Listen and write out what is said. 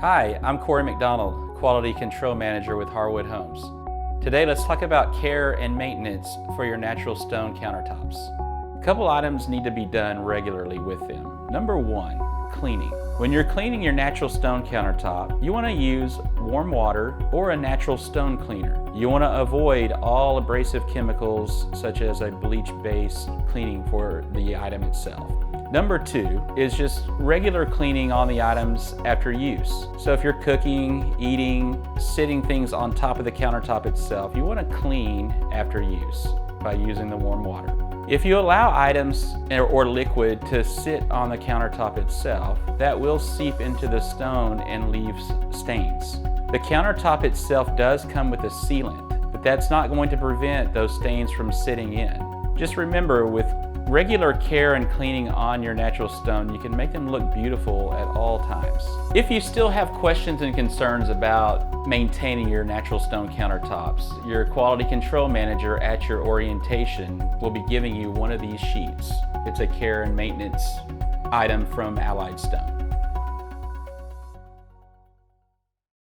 Hi, I'm Corey McDonald, Quality Control Manager with Harwood Homes. Today let's talk about care and maintenance for your natural stone countertops. A couple items need to be done regularly with them. Number one, cleaning. When you're cleaning your natural stone countertop, you want to use warm water or a natural stone cleaner. You want to avoid all abrasive chemicals such as a bleach-based cleaning for the item itself. Number two is just regular cleaning on the items after use. So if you're cooking, eating, sitting things on top of the countertop itself, you want to clean after use by using the warm water. If you allow items or liquid to sit on the countertop itself, that will seep into the stone and leave stains. The countertop itself does come with a sealant, but that's not going to prevent those stains from sitting in. Just remember, with regular care and cleaning on your natural stone, you can make them look beautiful at all times. If you still have questions and concerns about maintaining your natural stone countertops, your quality control manager at your orientation will be giving you one of these sheets. It's a care and maintenance item from Allied Stone.